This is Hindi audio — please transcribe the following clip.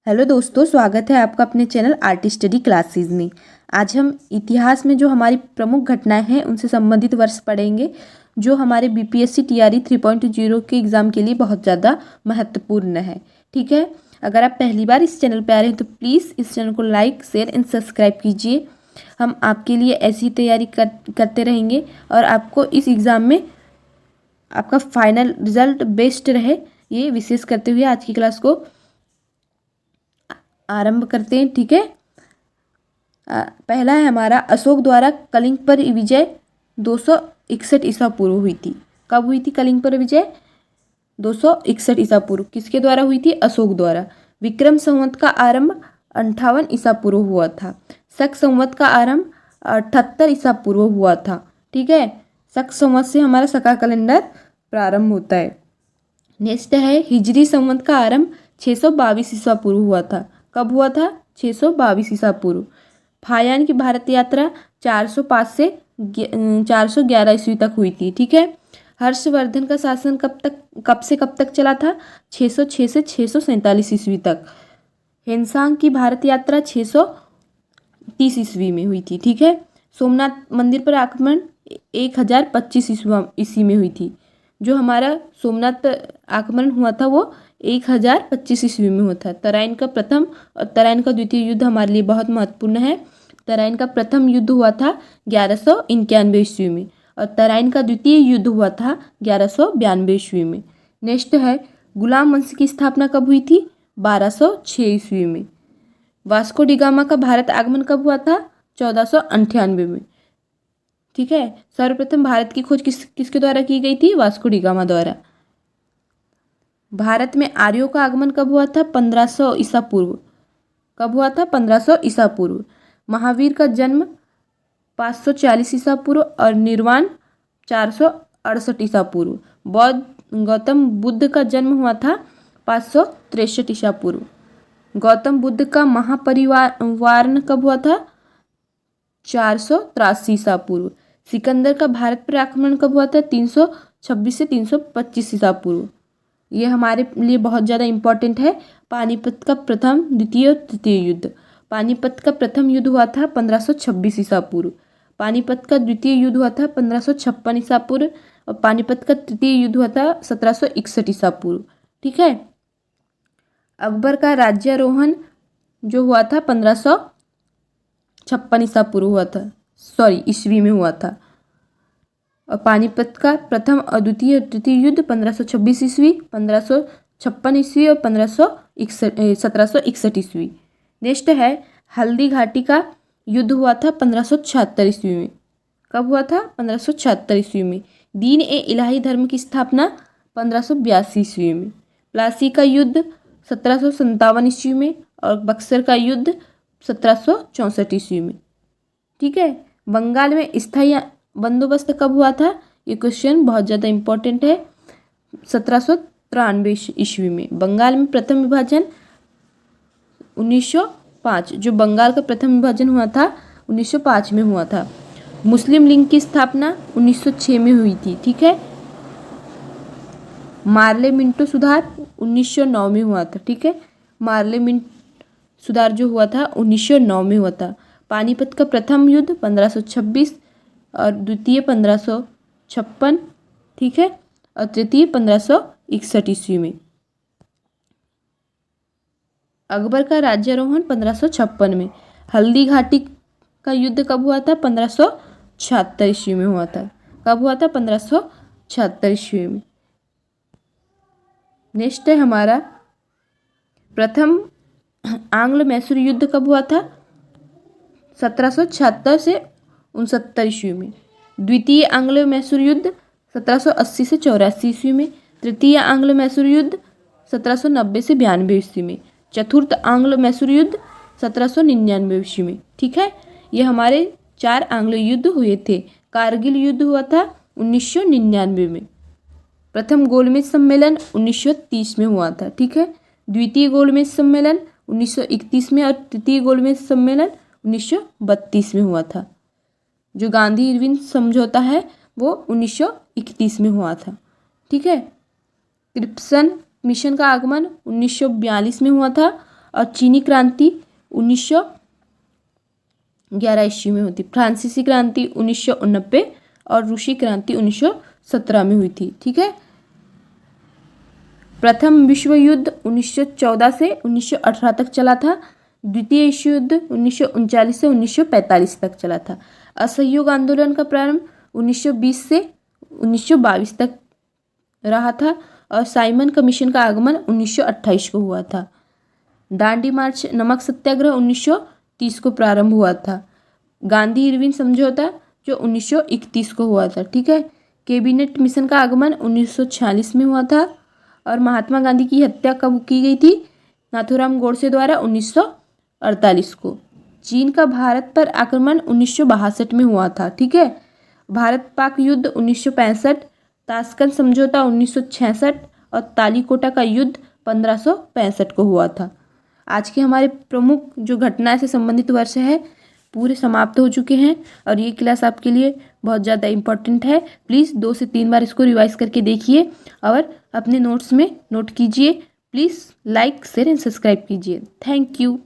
हेलो दोस्तों, स्वागत है आपका अपने चैनल आर्ट स्टडी क्लासेस में। आज हम इतिहास में जो हमारी प्रमुख घटनाएं हैं उनसे संबंधित वर्ष पढ़ेंगे, जो हमारे बीपीएससी टीआरई 3.0 के एग्ज़ाम के लिए बहुत ज़्यादा महत्वपूर्ण है। ठीक है, अगर आप पहली बार इस चैनल पर आ रहे हैं तो प्लीज़ इस चैनल को लाइक, शेयर एंड सब्सक्राइब कीजिए। हम आपके लिए ऐसी तैयारी करते रहेंगे और आपको इस एग्ज़ाम में आपका फाइनल रिजल्ट बेस्ट रहे, ये विशेष करते हुए आज की क्लास को आरंभ करते हैं। ठीक है, पहला है हमारा अशोक द्वारा कलिंग पर विजय 261 ईसा पूर्व हुई थी। कब हुई थी कलिंग पर विजय? 261 ईसा पूर्व। किसके द्वारा हुई थी? अशोक द्वारा। विक्रम संवत का आरंभ 58 ईसा पूर्व हुआ था। शक संवत का आरंभ 78 ईसा पूर्व हुआ था। ठीक है, शक संवत से हमारा शका कैलेंडर प्रारंभ होता है। नेक्स्ट है हिजरी संवत का आरंभ 622 ईसा पूर्व हुआ था। कब हुआ था? 622 ईसा पूर्व। फायान की भारत यात्रा 405 से 411 ईस्वी तक हुई थी। ठीक है, हर्षवर्धन का शासन कब से कब तक चला था? 606 से 647 ईस्वी तक। हेनसांग की भारत यात्रा 630 ईस्वी में हुई थी। ठीक है, सोमनाथ मंदिर पर आक्रमण 1025 ईस्वी में हुई थी। जो हमारा सोमनाथ आक्रमण हुआ था वो 1025 ईस्वी में हुआ था। तराइन का प्रथम और तराइन का द्वितीय युद्ध हमारे लिए बहुत महत्वपूर्ण है। तराइन का प्रथम युद्ध हुआ था 1191 ईस्वी में और तराइन का द्वितीय युद्ध हुआ था 1192 ईस्वी में। नेक्स्ट है गुलाम वंश की स्थापना कब हुई थी? 1206 ईस्वी में। वास्को डी गामा का भारत आगमन कब हुआ था? 1498 में। ठीक है, सर्वप्रथम भारत की खोज किसके द्वारा की गई थी? वास्को डी गामा द्वारा। भारत में आर्यों का आगमन कब हुआ था? 1500 ईसा पूर्व। कब हुआ था? 1500 ईसा पूर्व। महावीर का जन्म 540 ईसा पूर्व और निर्वाण 468 ईसा पूर्व। गौतम बुद्ध का जन्म हुआ था 563 ईसा पूर्व। गौतम बुद्ध का महापरिवारण कब हुआ था? 483 ईसा पूर्व। सिकंदर का भारत पर आक्रमण कब हुआ था? 326 से 325 ईसा पूर्व। ये हमारे लिए बहुत ज़्यादा इम्पोर्टेंट है। पानीपत का प्रथम, द्वितीय और तृतीय युद्ध। पानीपत का प्रथम युद्ध हुआ था 1526 ईसा पूर्व। पानीपत का द्वितीय युद्ध हुआ था 1556 ईसा पूर्व और पानीपत का तृतीय युद्ध हुआ था 1761 ईसा पूर्व। ठीक है, अकबर का राज्यारोहण जो हुआ था 1556 ईसा पूर्व हुआ था, ईस्वी में हुआ था। और पानीपत का प्रथम और द्वितीय और तृतीय युद्ध 1526 ईस्वी, 1556 ईस्वी और 1761 ईस्वी। नेक्स्ट है हल्दी घाटी का युद्ध हुआ था 1576 ईस्वी में। कब हुआ था? 1576 ईस्वी में। दीन ए इलाही धर्म की स्थापना 1582 ईस्वी में। प्लासी का युद्ध 1757 ईस्वी में और बक्सर का युद्ध 1764 ईस्वी में। ठीक है, बंगाल में स्थायी बंदोबस्त कब हुआ था? ये क्वेश्चन बहुत ज़्यादा इम्पोर्टेंट है। 1793 ईस्वी में। बंगाल में प्रथम विभाजन 1905। जो बंगाल का प्रथम विभाजन हुआ था 1905 में हुआ था। मुस्लिम लीग की स्थापना 1906 में हुई थी। ठीक है, मार्ले मिंटो सुधार 1909 में हुआ था। ठीक है, मार्ले मिंटो सुधार जो हुआ था 1909 में हुआ था। पानीपत का प्रथम युद्ध 1526 और द्वितीय 1556। ठीक है, और तृतीय 1561 ईस्वी में। अकबर का राज्यारोहण 1556 में। हल्दी घाटी का युद्ध कब हुआ था? 1576 ईस्वी में हुआ था। कब हुआ था? 1576 ईस्वी में। नेक्स्ट है हमारा प्रथम आंग्ल मैसूर युद्ध कब हुआ था? 1776 से 69 ईस्वी में। द्वितीय आंग्ल मैसूर युद्ध 1780 से 84 ईस्वी में। तृतीय आंग्ल मैसूर युद्ध 1790 से 92 ईस्वी में। चतुर्थ आंग्ल मैसूर युद्ध 1799 ईस्वी में। ठीक है, ये हमारे 4 आंग्ल युद्ध हुए थे। कारगिल युद्ध हुआ था 1999 में। प्रथम गोलमेज सम्मेलन 1930 में हुआ था। ठीक है, द्वितीय गोलमेज सम्मेलन 1931 में और तृतीय गोलमेज सम्मेलन 1932 में हुआ था। जो गांधी इरविन समझौता है वो 1931 में हुआ था। ठीक है, क्रिप्सन मिशन का आगमन 1942 में हुआ था और चीनी क्रांति 1911 ईस्वी में हुई थी। फ्रांसीसी क्रांति 1990 और रूसी क्रांति 1917 में हुई थी। ठीक है। प्रथम विश्व युद्ध 1914 से 1918 तक चला था। द्वितीय विश्व युद्ध 1939 से 1945 तक चला था। असहयोग आंदोलन का प्रारंभ 1920 से 1922 तक रहा था और साइमन कमीशन का आगमन 1928 को हुआ था। दांडी मार्च नमक सत्याग्रह 1930 को प्रारंभ हुआ था। गांधी इरविन समझौता जो 1931 को हुआ था। ठीक है। कैबिनेट मिशन का आगमन 1946 में हुआ था और महात्मा गांधी की हत्या कब की गई थी? नाथूराम गोडसे द्वारा 1948 को। चीन का भारत पर आक्रमण 1962 में हुआ था। ठीक है। भारत पाक युद्ध 1965, ताशकंद समझौता 1966 और तालीकोटा का युद्ध 1565 को हुआ था। आज के हमारे प्रमुख जो घटनाएं से संबंधित वर्ष है पूरे समाप्त हो चुके हैं और ये क्लास आपके लिए बहुत ज़्यादा इम्पोर्टेंट है। प्लीज़ 2 से 3 बार इसको रिवाइज करके देखिए और अपने नोट्स में नोट कीजिए। Please like share and subscribe कीजिए। Thank you.